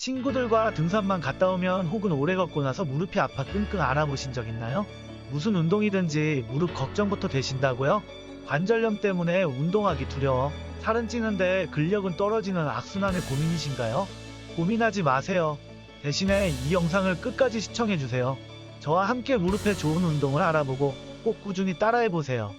친구들과 등산만 갔다 오면 혹은 오래 걷고 나서 무릎이 아파 끙끙 앓아보신 적 있나요? 무슨 운동이든지 무릎 걱정부터 되신다고요? 관절염 때문에 운동하기 두려워. 살은 찌는데 근력은 떨어지는 악순환의 고민이신가요? 고민하지 마세요. 대신에 이 영상을 끝까지 시청해주세요. 저와 함께 무릎에 좋은 운동을 알아보고 꼭 꾸준히 따라해보세요.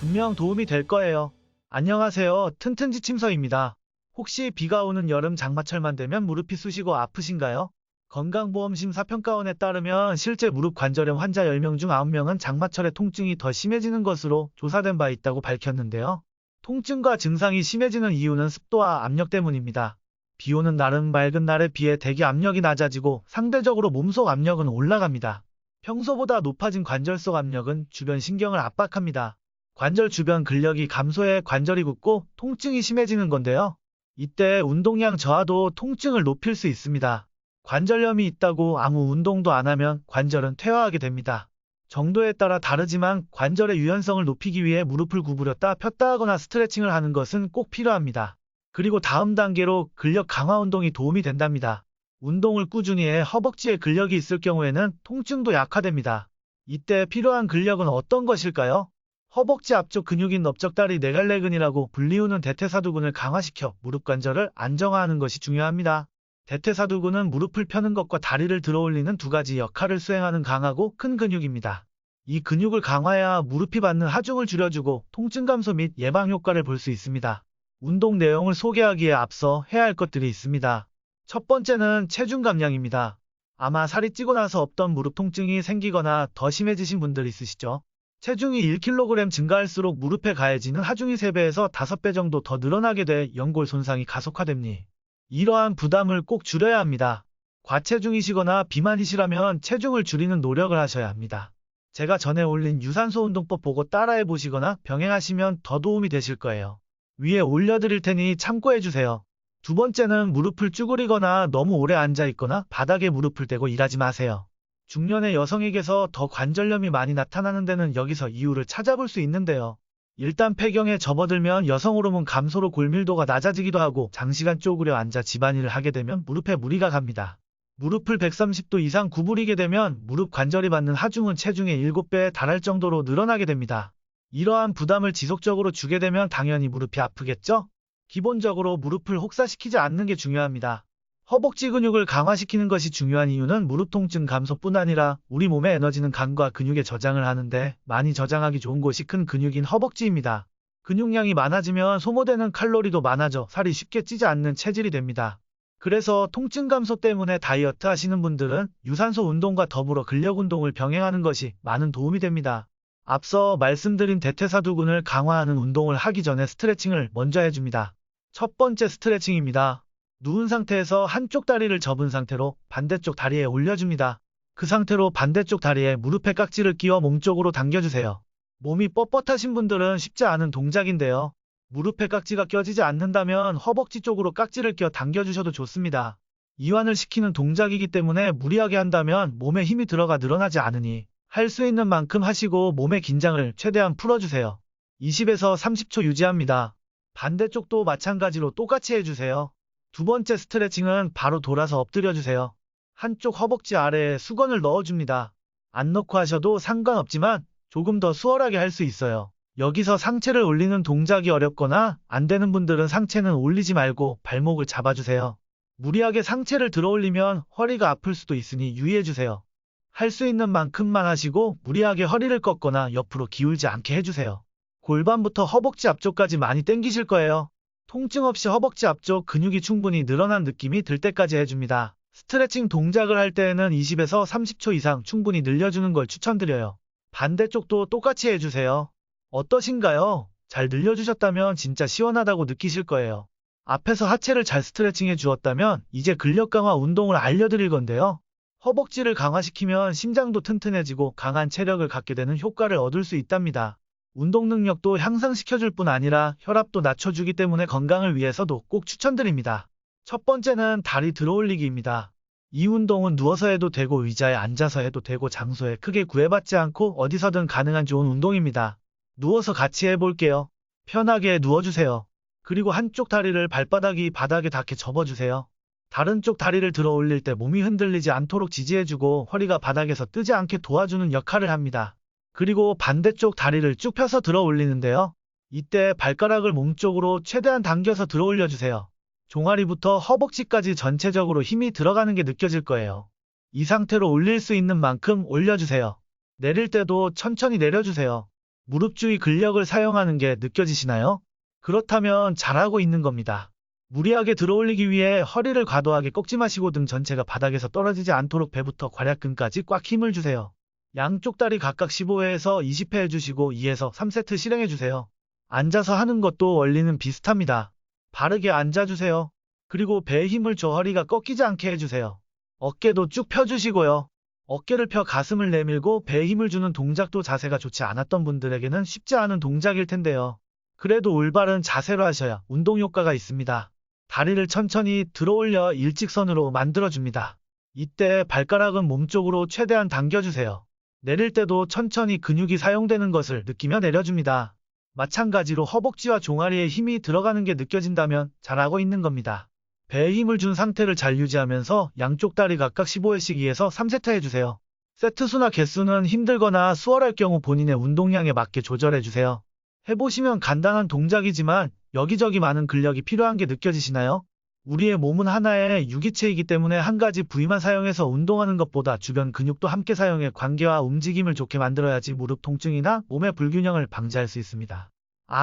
분명 도움이 될 거예요. 안녕하세요. 튼튼지침서입니다. 혹시 비가 오는 여름 장마철만 되면 무릎이 쑤시고 아프신가요? 건강보험심사평가원에 따르면 실제 무릎 관절염 환자 10명 중 9명은 장마철에 통증이 더 심해지는 것으로 조사된 바 있다고 밝혔는데요. 통증과 증상이 심해지는 이유는 습도와 압력 때문입니다. 비 오는 날은 맑은 날에 비해 대기 압력이 낮아지고 상대적으로 몸속 압력은 올라갑니다. 평소보다 높아진 관절 속 압력은 주변 신경을 압박합니다. 관절 주변 근력이 감소해 관절이 굳고 통증이 심해지는 건데요. 이때 운동량 저하도 통증을 높일 수 있습니다. 관절염이 있다고 아무 운동도 안 하면 관절은 퇴화하게 됩니다. 정도에 따라 다르지만 관절의 유연성을 높이기 위해 무릎을 구부렸다 폈다 하거나 스트레칭을 하는 것은 꼭 필요합니다. 그리고 다음 단계로 근력 강화 운동이 도움이 된답니다. 운동을 꾸준히 해 허벅지에 근력이 있을 경우에는 통증도 약화됩니다. 이때 필요한 근력은 어떤 것일까요? 허벅지 앞쪽 근육인 넓적다리 네갈래근이라고 불리우는 대퇴사두근을 강화시켜 무릎 관절을 안정화하는 것이 중요합니다. 대퇴사두근은 무릎을 펴는 것과 다리를 들어올리는 두 가지 역할을 수행하는 강하고 큰 근육입니다. 이 근육을 강화해야 무릎이 받는 하중을 줄여주고 통증 감소 및 예방 효과를 볼 수 있습니다. 운동 내용을 소개하기에 앞서 해야 할 것들이 있습니다. 첫 번째는 체중 감량입니다. 아마 살이 찌고 나서 없던 무릎 통증이 생기거나 더 심해지신 분들 있으시죠? 체중이 1kg 증가할수록 무릎에 가해지는 하중이 3배에서 5배 정도 더 늘어나게 돼 연골 손상이 가속화됩니다. 이러한 부담을 꼭 줄여야 합니다. 과체중이시거나 비만이시라면 체중을 줄이는 노력을 하셔야 합니다. 제가 전에 올린 유산소 운동법 보고 따라해 보시거나 병행하시면 더 도움이 되실 거예요. 위에 올려드릴 테니 참고해주세요. 두 번째는 무릎을 쭈그리거나 너무 오래 앉아있거나 바닥에 무릎을 대고 일하지 마세요. 중년의 여성에게서 더 관절염이 많이 나타나는 데는 여기서 이유를 찾아볼 수 있는데요. 일단 폐경에 접어들면 여성 호르몬 감소로 골밀도가 낮아지기도 하고 장시간 쪼그려 앉아 집안일을 하게 되면 무릎에 무리가 갑니다. 무릎을 130도 이상 구부리게 되면 무릎 관절이 받는 하중은 체중의 7배에 달할 정도로 늘어나게 됩니다. 이러한 부담을 지속적으로 주게 되면 당연히 무릎이 아프겠죠? 기본적으로 무릎을 혹사시키지 않는 게 중요합니다. 허벅지 근육을 강화시키는 것이 중요한 이유는 무릎 통증 감소뿐 아니라 우리 몸의 에너지는 간과 근육에 저장을 하는데 많이 저장하기 좋은 곳이 큰 근육인 허벅지입니다. 근육량이 많아지면 소모되는 칼로리도 많아져 살이 쉽게 찌지 않는 체질이 됩니다. 그래서 통증 감소 때문에 다이어트 하시는 분들은 유산소 운동과 더불어 근력 운동을 병행하는 것이 많은 도움이 됩니다. 앞서 말씀드린 대퇴사두근을 강화하는 운동을 하기 전에 스트레칭을 먼저 해줍니다. 첫 번째 스트레칭입니다. 누운 상태에서 한쪽 다리를 접은 상태로 반대쪽 다리에 올려줍니다. 그 상태로 반대쪽 다리에 무릎에 깍지를 끼워 몸쪽으로 당겨주세요. 몸이 뻣뻣하신 분들은 쉽지 않은 동작인데요. 무릎에 깍지가 껴지지 않는다면 허벅지 쪽으로 깍지를 끼워 당겨주셔도 좋습니다. 이완을 시키는 동작이기 때문에 무리하게 한다면 몸에 힘이 들어가 늘어나지 않으니 할 수 있는 만큼 하시고 몸의 긴장을 최대한 풀어주세요. 20에서 30초 유지합니다. 반대쪽도 마찬가지로 똑같이 해주세요. 두 번째 스트레칭은 바로 돌아서 엎드려주세요. 한쪽 허벅지 아래에 수건을 넣어줍니다. 안 넣고 하셔도 상관없지만 조금 더 수월하게 할 수 있어요. 여기서 상체를 올리는 동작이 어렵거나 안 되는 분들은 상체는 올리지 말고 발목을 잡아주세요. 무리하게 상체를 들어 올리면 허리가 아플 수도 있으니 유의해주세요. 할 수 있는 만큼만 하시고 무리하게 허리를 꺾거나 옆으로 기울지 않게 해주세요. 골반부터 허벅지 앞쪽까지 많이 당기실 거예요. 통증 없이 허벅지 앞쪽 근육이 충분히 늘어난 느낌이 들 때까지 해줍니다. 스트레칭 동작을 할 때에는 20에서 30초 이상 충분히 늘려주는 걸 추천드려요. 반대쪽도 똑같이 해주세요. 어떠신가요? 잘 늘려주셨다면 진짜 시원하다고 느끼실 거예요. 앞에서 하체를 잘 스트레칭해 주었다면 이제 근력 강화 운동을 알려드릴 건데요. 허벅지를 강화시키면 심장도 튼튼해지고 강한 체력을 갖게 되는 효과를 얻을 수 있답니다. 운동 능력도 향상시켜줄 뿐 아니라 혈압도 낮춰주기 때문에 건강을 위해서도 꼭 추천드립니다. 첫 번째는 다리 들어올리기입니다. 이 운동은 누워서 해도 되고 의자에 앉아서 해도 되고 장소에 크게 구애받지 않고 어디서든 가능한 좋은 운동입니다. 누워서 같이 해볼게요. 편하게 누워주세요. 그리고 한쪽 다리를 발바닥이 바닥에 닿게 접어주세요. 다른 쪽 다리를 들어 올릴 때 몸이 흔들리지 않도록 지지해주고 허리가 바닥에서 뜨지 않게 도와주는 역할을 합니다. 그리고 반대쪽 다리를 쭉 펴서 들어 올리는데요. 이때 발가락을 몸쪽으로 최대한 당겨서 들어 올려주세요. 종아리부터 허벅지까지 전체적으로 힘이 들어가는 게 느껴질 거예요. 이 상태로 올릴 수 있는 만큼 올려주세요. 내릴 때도 천천히 내려주세요. 무릎 주위 근력을 사용하는 게 느껴지시나요? 그렇다면 잘하고 있는 겁니다. 무리하게 들어올리기 위해 허리를 과도하게 꺾지 마시고 등 전체가 바닥에서 떨어지지 않도록 배부터 괄약근까지 꽉 힘을 주세요. 양쪽 다리 각각 15회에서 20회 해주시고 2에서 3세트 실행해주세요. 앉아서 하는 것도 원리는 비슷합니다. 바르게 앉아주세요. 그리고 배에 힘을 줘 허리가 꺾이지 않게 해주세요. 어깨도 쭉 펴주시고요. 어깨를 펴 가슴을 내밀고 배에 힘을 주는 동작도 자세가 좋지 않았던 분들에게는 쉽지 않은 동작일 텐데요. 그래도 올바른 자세로 하셔야 운동 효과가 있습니다. 다리를 천천히 들어 올려 일직선으로 만들어줍니다. 이때 발가락은 몸쪽으로 최대한 당겨주세요. 내릴 때도 천천히 근육이 사용되는 것을 느끼며 내려줍니다. 마찬가지로 허벅지와 종아리에 힘이 들어가는 게 느껴진다면 잘하고 있는 겁니다. 배에 힘을 준 상태를 잘 유지하면서 양쪽 다리 각각 15회씩 2에서 3세트 해주세요. 세트 수나 개수는 힘들거나 수월할 경우 본인의 운동량에 맞게 조절해주세요. 해보시면 간단한 동작이지만 여기저기 많은 근력이 필요한 게 느껴지시나요? 우리의 몸은 하나의 유기체이기 때문에 한 가지 부위만 사용해서 운동하는 것보다 주변 근육도 함께 사용해 관계와 움직임을 좋게 만들어야지 무릎 통증이나 몸의 불균형을 방지할 수 있습니다.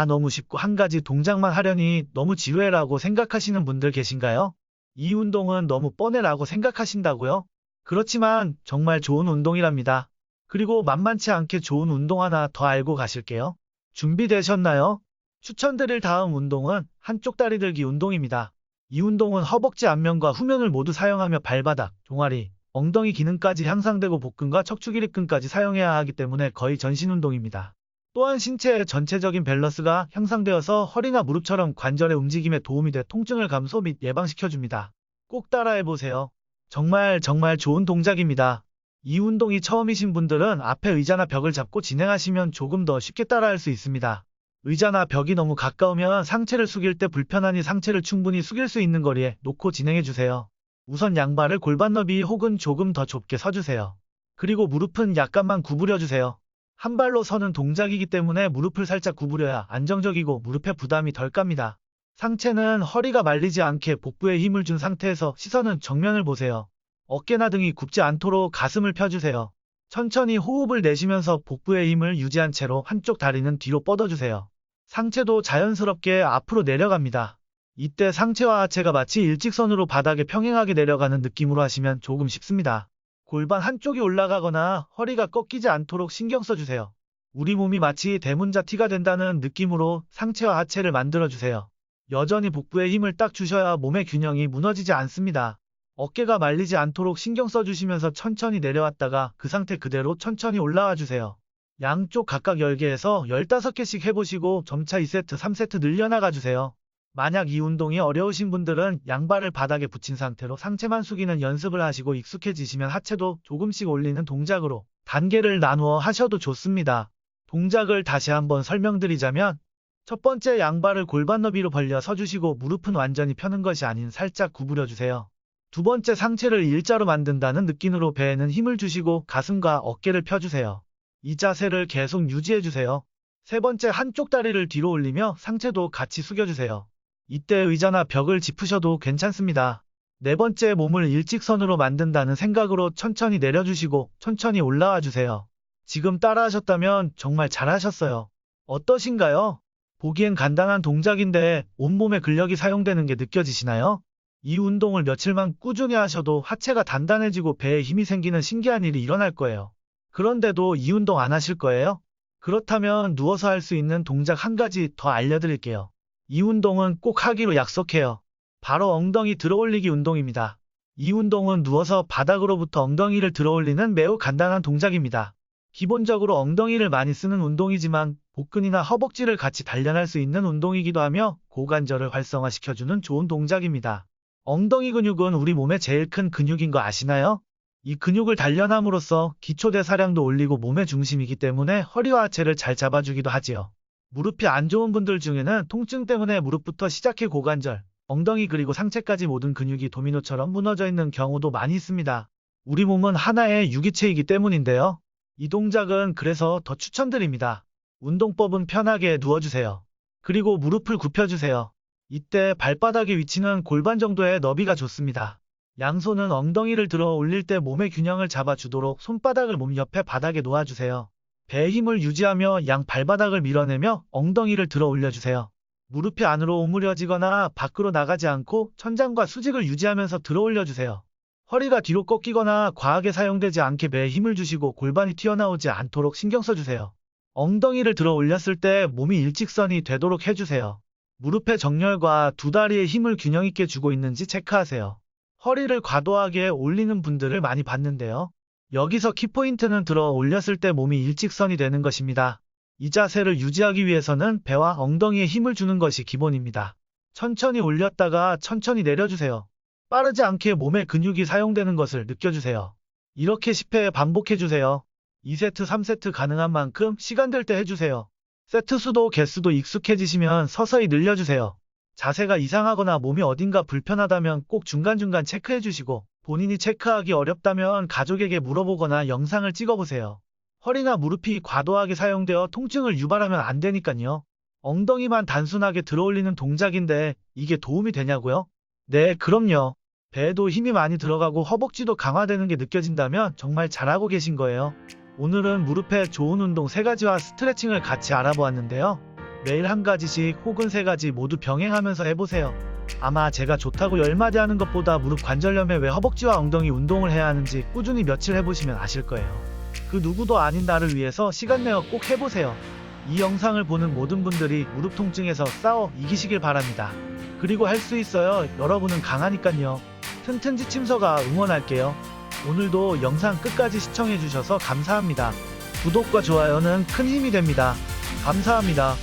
너무 쉽고 한 가지 동작만 하려니 너무 지루해라고 생각하시는 분들 계신가요? 이 운동은 너무 뻔해라고 생각하신다고요? 그렇지만 정말 좋은 운동이랍니다. 그리고 만만치 않게 좋은 운동 하나 더 알고 가실게요. 준비되셨나요? 추천드릴 다음 운동은 한쪽 다리 들기 운동입니다. 이 운동은 허벅지 앞면과 후면을 모두 사용하며 발바닥, 종아리, 엉덩이 기능까지 향상되고 복근과 척추기립근까지 사용해야 하기 때문에 거의 전신 운동입니다. 또한 신체의 전체적인 밸런스가 향상되어서 허리나 무릎처럼 관절의 움직임에 도움이 돼 통증을 감소 및 예방시켜줍니다. 꼭 따라해보세요. 정말 좋은 동작입니다. 이 운동이 처음이신 분들은 앞에 의자나 벽을 잡고 진행하시면 조금 더 쉽게 따라할 수 있습니다. 의자나 벽이 너무 가까우면 상체를 숙일 때 불편하니 상체를 충분히 숙일 수 있는 거리에 놓고 진행해주세요. 우선 양발을 골반 너비 혹은 조금 더 좁게 서주세요. 그리고 무릎은 약간만 구부려주세요. 한 발로 서는 동작이기 때문에 무릎을 살짝 구부려야 안정적이고 무릎에 부담이 덜 갑니다. 상체는 허리가 말리지 않게 복부에 힘을 준 상태에서 시선은 정면을 보세요. 어깨나 등이 굽지 않도록 가슴을 펴주세요. 천천히 호흡을 내쉬면서 복부의 힘을 유지한 채로 한쪽 다리는 뒤로 뻗어주세요. 상체도 자연스럽게 앞으로 내려갑니다. 이때 상체와 하체가 마치 일직선으로 바닥에 평행하게 내려가는 느낌으로 하시면 조금 쉽습니다. 골반 한쪽이 올라가거나 허리가 꺾이지 않도록 신경 써주세요. 우리 몸이 마치 대문자 T가 된다는 느낌으로 상체와 하체를 만들어주세요. 여전히 복부에 힘을 딱 주셔야 몸의 균형이 무너지지 않습니다. 어깨가 말리지 않도록 신경 써주시면서 천천히 내려왔다가 그 상태 그대로 천천히 올라와 주세요. 양쪽 각각 10개에서 15개씩 해보시고 점차 2세트, 3세트 늘려나가 주세요. 만약 이 운동이 어려우신 분들은 양발을 바닥에 붙인 상태로 상체만 숙이는 연습을 하시고 익숙해지시면 하체도 조금씩 올리는 동작으로 단계를 나누어 하셔도 좋습니다. 동작을 다시 한번 설명드리자면 첫 번째 양발을 골반 너비로 벌려 서주시고 무릎은 완전히 펴는 것이 아닌 살짝 구부려주세요. 두 번째 상체를 일자로 만든다는 느낌으로 배에는 힘을 주시고 가슴과 어깨를 펴주세요. 이 자세를 계속 유지해주세요. 세 번째 한쪽 다리를 뒤로 올리며 상체도 같이 숙여주세요. 이때 의자나 벽을 짚으셔도 괜찮습니다. 네 번째 몸을 일직선으로 만든다는 생각으로 천천히 내려주시고 천천히 올라와 주세요. 지금 따라하셨다면 정말 잘하셨어요. 어떠신가요? 보기엔 간단한 동작인데 온몸의 근력이 사용되는 게 느껴지시나요? 이 운동을 며칠만 꾸준히 하셔도 하체가 단단해지고 배에 힘이 생기는 신기한 일이 일어날 거예요. 그런데도 이 운동 안 하실 거예요? 그렇다면 누워서 할 수 있는 동작 한 가지 더 알려드릴게요. 이 운동은 꼭 하기로 약속해요. 바로 엉덩이 들어올리기 운동입니다. 이 운동은 누워서 바닥으로부터 엉덩이를 들어올리는 매우 간단한 동작입니다. 기본적으로 엉덩이를 많이 쓰는 운동이지만 복근이나 허벅지를 같이 단련할 수 있는 운동이기도 하며 고관절을 활성화시켜주는 좋은 동작입니다. 엉덩이 근육은 우리 몸의 제일 큰 근육인 거 아시나요? 이 근육을 단련함으로써 기초대사량도 올리고 몸의 중심이기 때문에 허리와 하체를 잘 잡아주기도 하지요. 무릎이 안 좋은 분들 중에는 통증 때문에 무릎부터 시작해 고관절, 엉덩이 그리고 상체까지 모든 근육이 도미노처럼 무너져 있는 경우도 많이 있습니다. 우리 몸은 하나의 유기체이기 때문인데요. 이 동작은 그래서 더 추천드립니다. 운동법은 편하게 누워주세요. 그리고 무릎을 굽혀주세요. 이때 발바닥의 위치는 골반 정도의 너비가 좋습니다. 양손은 엉덩이를 들어 올릴 때 몸의 균형을 잡아주도록 손바닥을 몸 옆에 바닥에 놓아주세요. 배에 힘을 유지하며 양 발바닥을 밀어내며 엉덩이를 들어 올려주세요. 무릎이 안으로 오므려지거나 밖으로 나가지 않고 천장과 수직을 유지하면서 들어 올려주세요. 허리가 뒤로 꺾이거나 과하게 사용되지 않게 배에 힘을 주시고 골반이 튀어나오지 않도록 신경 써주세요. 엉덩이를 들어 올렸을 때 몸이 일직선이 되도록 해주세요. 무릎의 정렬과 두 다리의 힘을 균형 있게 주고 있는지 체크하세요. 허리를 과도하게 올리는 분들을 많이 봤는데요. 여기서 키포인트는 들어 올렸을 때 몸이 일직선이 되는 것입니다. 이 자세를 유지하기 위해서는 배와 엉덩이에 힘을 주는 것이 기본입니다. 천천히 올렸다가 천천히 내려주세요. 빠르지 않게 몸의 근육이 사용되는 것을 느껴주세요. 이렇게 10회 반복해주세요. 2세트, 3세트 가능한 만큼 시간 될 때 해주세요. 세트 수도 개수도 익숙해지시면 서서히 늘려주세요. 자세가 이상하거나 몸이 어딘가 불편하다면 꼭 중간중간 체크해주시고 본인이 체크하기 어렵다면 가족에게 물어보거나 영상을 찍어보세요. 허리나 무릎이 과도하게 사용되어 통증을 유발하면 안 되니까요. 엉덩이만 단순하게 들어올리는 동작인데 이게 도움이 되냐고요? 네, 그럼요. 배에도 힘이 많이 들어가고 허벅지도 강화되는 게 느껴진다면 정말 잘하고 계신 거예요. 오늘은 무릎에 좋은 운동 3가지와 스트레칭을 같이 알아보았는데요. 매일 한 가지씩 혹은 3가지 모두 병행하면서 해보세요. 아마 제가 좋다고 10마디 하는 것보다 무릎 관절염에 왜 허벅지와 엉덩이 운동을 해야 하는지 꾸준히 며칠 해보시면 아실 거예요. 그 누구도 아닌 나를 위해서 시간 내어 꼭 해보세요. 이 영상을 보는 모든 분들이 무릎 통증에서 싸워 이기시길 바랍니다. 그리고 할 수 있어요. 여러분은 강하니깐요. 튼튼지 침서가 응원할게요. 오늘도 영상 끝까지 시청해주셔서 감사합니다. 구독과 좋아요는 큰 힘이 됩니다. 감사합니다.